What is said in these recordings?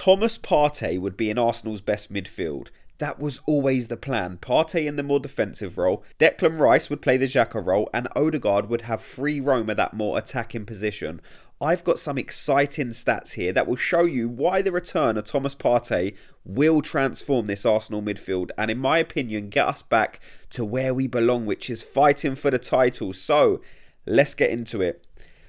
Thomas Partey would be in Arsenal's best midfield. That was always the plan. Partey in the more defensive role, Declan Rice would play the Xhaka role, and Odegaard would have free roam at that more attacking position. I've got some exciting stats here that will show you why the return of Thomas Partey will transform this Arsenal midfield and, in my opinion, get us back to where we belong, which is fighting for the title. So, let's get into it.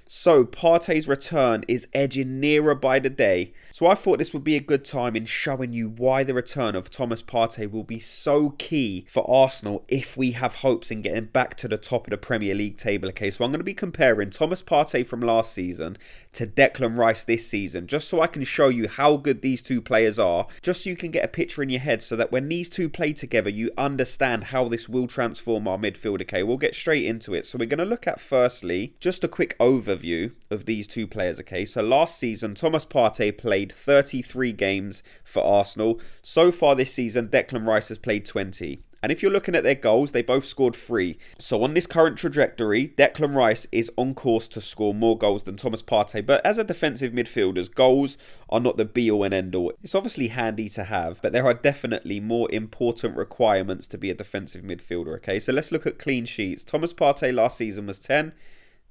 So, Partey's return is edging nearer by the day. So I thought this would be a good time in showing you why the return of Thomas Partey will be so key for Arsenal if we have hopes in getting back to the top of the Premier League table. Okay, so I'm going to be comparing Thomas Partey from last season to Declan Rice this season, just so I can show you how good these two players are, just so you can get a picture in your head so that when these two play together, you understand how this will transform our midfield. Okay, we'll get straight into it. So we're going to look at, firstly, just a quick overview of these two players. Okay, so last season, Thomas Partey played 33 games for Arsenal. So far this season, Declan Rice has played 20. And if you're looking at their goals, they both scored 3. So on this current trajectory, Declan Rice is on course to score more goals than Thomas Partey. But as a defensive midfielder, goals are not the be-all and end-all. It's obviously handy to have, but there are definitely more important requirements to be a defensive midfielder. Okay, so let's look at clean sheets. Thomas Partey last season was 10.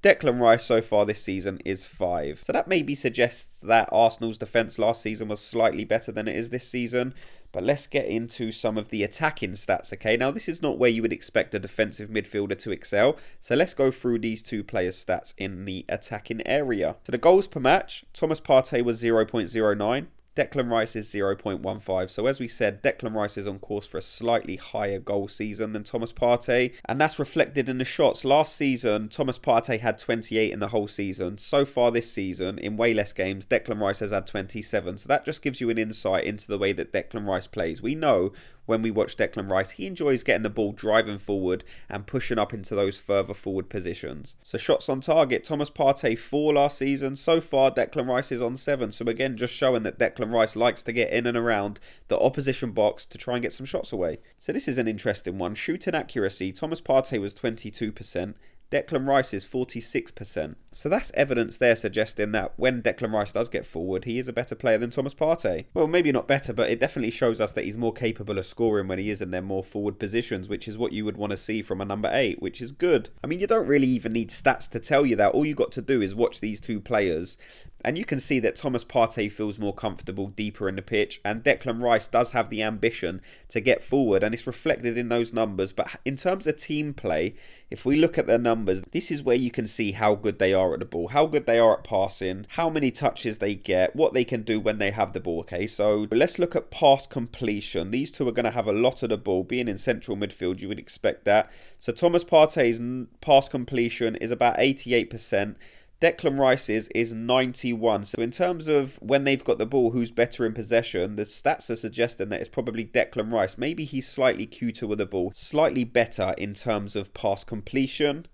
Declan Rice so far this season is 5. So that maybe suggests that Arsenal's defence last season was slightly better than it is this season. But let's get into some of the attacking stats, okay? Now, this is not where you would expect a defensive midfielder to excel. So let's go through these two players' stats in the attacking area. So the goals per match, Thomas Partey was 0.09. Declan Rice is 0.15. So as we said, Declan Rice is on course for a slightly higher goal season than Thomas Partey. And that's reflected in the shots. Last season, Thomas Partey had 28 in the whole season. So far this season, in way less games, Declan Rice has had 27. So that just gives you an insight into the way that Declan Rice plays. We know when we watch Declan Rice, he enjoys getting the ball driving forward and pushing up into those further forward positions. So shots on target, Thomas Partey 4 last season. So far, Declan Rice is on 7. So again, just showing that Declan Rice likes to get in and around the opposition box to try and get some shots away. So this is an interesting one. Shooting accuracy, Thomas Partey was 22%. Declan Rice is 46%. So that's evidence there suggesting that when Declan Rice does get forward, he is a better player than Thomas Partey. Well, maybe not better, but it definitely shows us that he's more capable of scoring when he is in their more forward positions, which is what you would want to see from a number 8, which is good. I mean, you don't really even need stats to tell you that. All you got to do is watch these two players, and you can see that Thomas Partey feels more comfortable deeper in the pitch, and Declan Rice does have the ambition to get forward, and it's reflected in those numbers. But in terms of team play, if we look at their numbers, this is where you can see how good they are at the ball, how good they are at passing, how many touches they get, what they can do when they have the ball. Okay, so let's look at pass completion. These two are going to have a lot of the ball. Being in central midfield, you would expect that. So Thomas Partey's pass completion is about 88%. Declan Rice's is 91. So in terms of when they've got the ball, who's better in possession, the stats are suggesting that it's probably Declan Rice. Maybe he's slightly cuter with the ball, slightly better in terms of pass completion.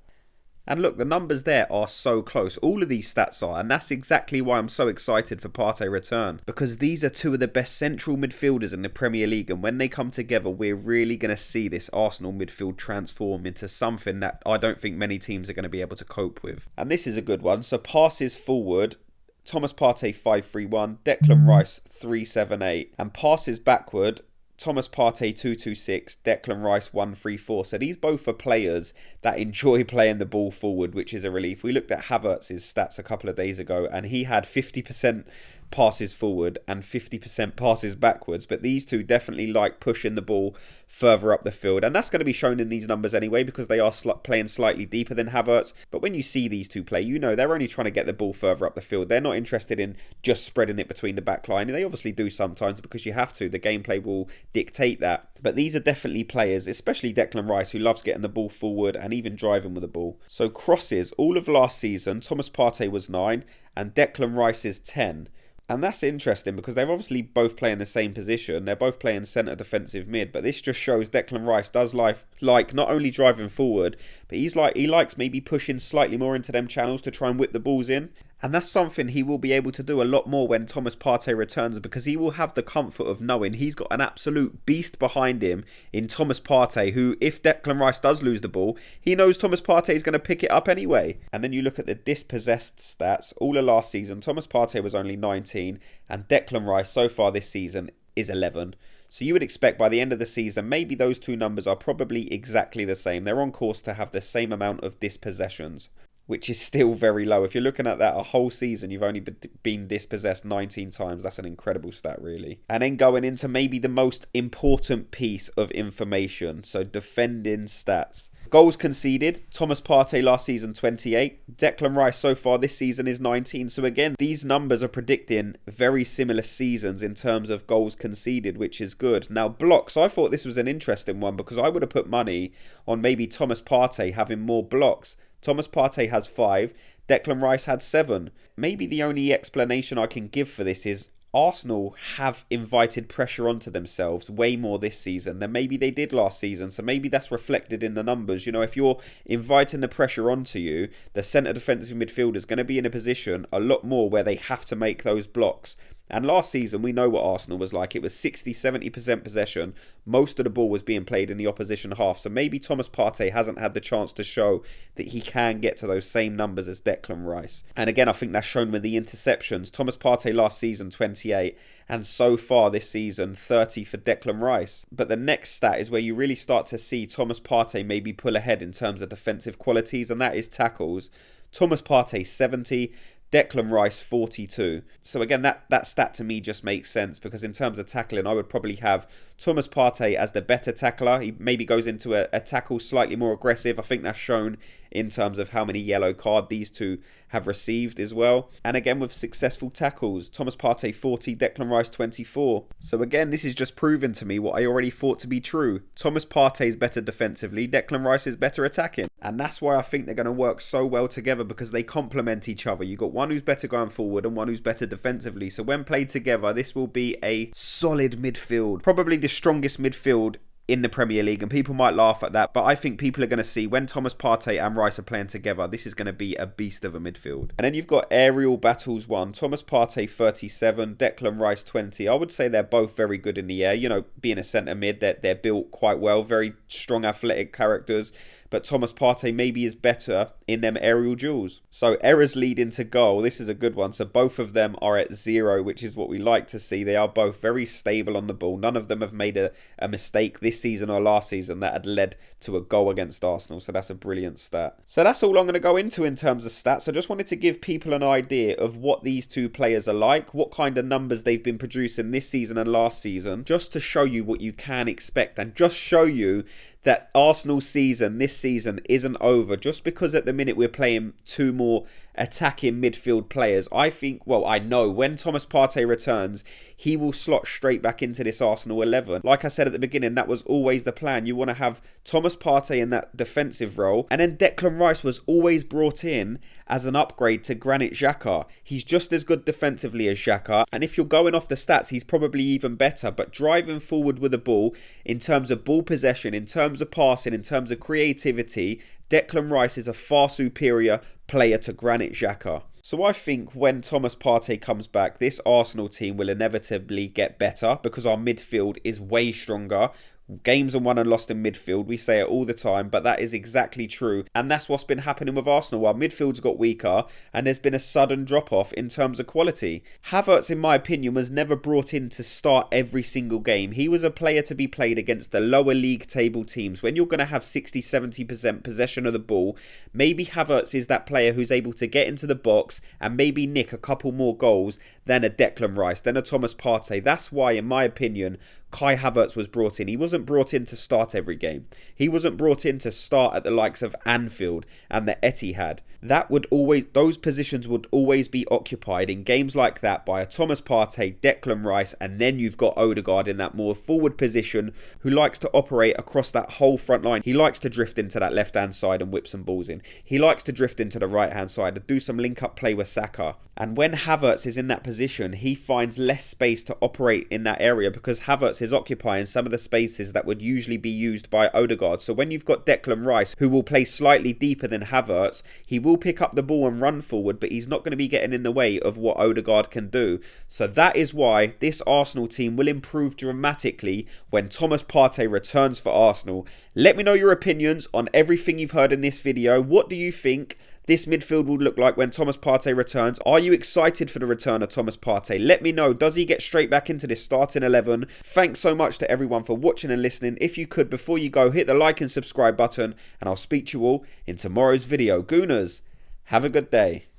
And look, the numbers there are so close. All of these stats are, and that's exactly why I'm so excited for Partey return. Because these are two of the best central midfielders in the Premier League, and when they come together, we're really going to see this Arsenal midfield transform into something that I don't think many teams are going to be able to cope with. And this is a good one. So passes forward, Thomas Partey 5-3-1, Declan Rice 3-7-8, and passes backward, Thomas Partey 2-2-6, Declan Rice 1-3-4. So these both are players that enjoy playing the ball forward, which is a relief. We looked at Havertz's stats a couple of days ago, and he had 50% passes forward and 50% passes backwards, but these two definitely like pushing the ball further up the field, and that's going to be shown in these numbers anyway because they are playing slightly deeper than Havertz. But when you see these two play, you know they're only trying to get the ball further up the field. They're not interested in just spreading it between the back line. They obviously do sometimes because you have to. The gameplay will dictate that, but these are definitely players, especially Declan Rice, who loves getting the ball forward and even driving with the ball. So crosses, all of last season, Thomas Partey was 9 and Declan Rice is 10. And that's interesting because they're obviously both playing the same position. They're both playing centre defensive mid. But this just shows Declan Rice does like not only driving forward, but he likes maybe pushing slightly more into them channels to try and whip the balls in. And that's something he will be able to do a lot more when Thomas Partey returns, because he will have the comfort of knowing he's got an absolute beast behind him in Thomas Partey, who, if Declan Rice does lose the ball, he knows Thomas Partey is going to pick it up anyway. And then you look at the dispossessed stats. All of last season, Thomas Partey was only 19, and Declan Rice so far this season is 11. So you would expect by the end of the season, maybe those two numbers are probably exactly the same. They're on course to have the same amount of dispossessions, which is still very low. If you're looking at that a whole season, you've only been dispossessed 19 times. That's an incredible stat, really. And then going into maybe the most important piece of information. So defending stats. Goals conceded. Thomas Partey last season 28. Declan Rice so far this season is 19. So again, these numbers are predicting very similar seasons in terms of goals conceded, which is good. Now blocks, I thought this was an interesting one because I would have put money on maybe Thomas Partey having more blocks. Thomas Partey has 5, Declan Rice had 7. Maybe the only explanation I can give for this is Arsenal have invited pressure onto themselves way more this season than maybe they did last season. So maybe that's reflected in the numbers. You know, if you're inviting the pressure onto you, the centre defensive midfielder is going to be in a position a lot more where they have to make those blocks. And last season, we know what Arsenal was like. It was 60-70% possession. Most of the ball was being played in the opposition half. So maybe Thomas Partey hasn't had the chance to show that he can get to those same numbers as Declan Rice. And again, I think that's shown with the interceptions. Thomas Partey last season, 28. And so far this season, 30 for Declan Rice. But the next stat is where you really start to see Thomas Partey maybe pull ahead in terms of defensive qualities. And that is tackles. Thomas Partey, 70. Declan Rice 42. So again, that stat to me just makes sense, because in terms of tackling, I would probably have Thomas Partey as the better tackler. He maybe goes into a tackle slightly more aggressive. I think that's shown in terms of how many yellow cards these two have received as well. And again, with successful tackles, Thomas Partey 40, Declan Rice 24. So again, this is just proven to me what I already thought to be true. Thomas Partey is better defensively, Declan Rice is better attacking. And that's why I think they're going to work so well together, because they complement each other. You've got one who's better going forward and one who's better defensively. So when played together, this will be a solid midfield. Probably the strongest midfield in the Premier League, and people might laugh at that, but I think people are going to see when Thomas Partey and Rice are playing together, this is going to be a beast of a midfield. And then you've got aerial battles one. Thomas Partey 37, Declan Rice 20. I would say they're both very good in the air. You know, being a centre mid, they're built quite well, very strong athletic characters. But Thomas Partey maybe is better in them aerial duels. So errors lead into goal. This is a good one. So both of them are at 0, which is what we like to see. They are both very stable on the ball. None of them have made a mistake this season or last season that had led to a goal against Arsenal. So that's a brilliant stat. So that's all I'm going to go into in terms of stats. I just wanted to give people an idea of what these two players are like, what kind of numbers they've been producing this season and last season, just to show you what you can expect and just show you that Arsenal's season, this season, isn't over just because at the minute we're playing two more attacking midfield players. I think, well, I know when Thomas Partey returns, he will slot straight back into this Arsenal 11. Like I said at the beginning, that was always the plan. You want to have Thomas Partey in that defensive role, and then Declan Rice was always brought in as an upgrade to Granit Xhaka. He's just as good defensively as Xhaka, and if you're going off the stats, he's probably even better. But driving forward with the ball, in terms of ball possession, in terms of passing, in terms of creativity, Declan Rice is a far superior player to Granit Xhaka. So I think when Thomas Partey comes back, this Arsenal team will inevitably get better because our midfield is way stronger. Games are won and lost in midfield. We say it all the time, but that is exactly true. And that's what's been happening with Arsenal. Our midfield's got weaker and there's been a sudden drop-off in terms of quality. Havertz, in my opinion, was never brought in to start every single game. He was a player to be played against the lower league table teams. When you're going to have 60-70% possession of the ball, maybe Havertz is that player who's able to get into the box and maybe nick a couple more goals than a Declan Rice, than a Thomas Partey. That's why, in my opinion, Kai Havertz was brought in. He wasn't brought in to start every game. He wasn't brought in to start at the likes of Anfield and the Etihad. Those positions would always be occupied in games like that by a Thomas Partey, Declan Rice, and then you've got Odegaard in that more forward position who likes to operate across that whole front line. He likes to drift into that left-hand side and whip some balls in. He likes to drift into the right-hand side and do some link-up play with Saka. And when Havertz is in that position, position, he finds less space to operate in that area because Havertz is occupying some of the spaces that would usually be used by Odegaard. So when you've got Declan Rice, who will play slightly deeper than Havertz, he will pick up the ball and run forward, but he's not going to be getting in the way of what Odegaard can do. So that is why this Arsenal team will improve dramatically when Thomas Partey returns for Arsenal. Let me know your opinions on everything you've heard in this video. What do you think this midfield will look like when Thomas Partey returns? Are you excited for the return of Thomas Partey? Let me know. Does he get straight back into this starting 11? Thanks so much to everyone for watching and listening. If you could, before you go, hit the like and subscribe button, and I'll speak to you all in tomorrow's video. Gooners, have a good day.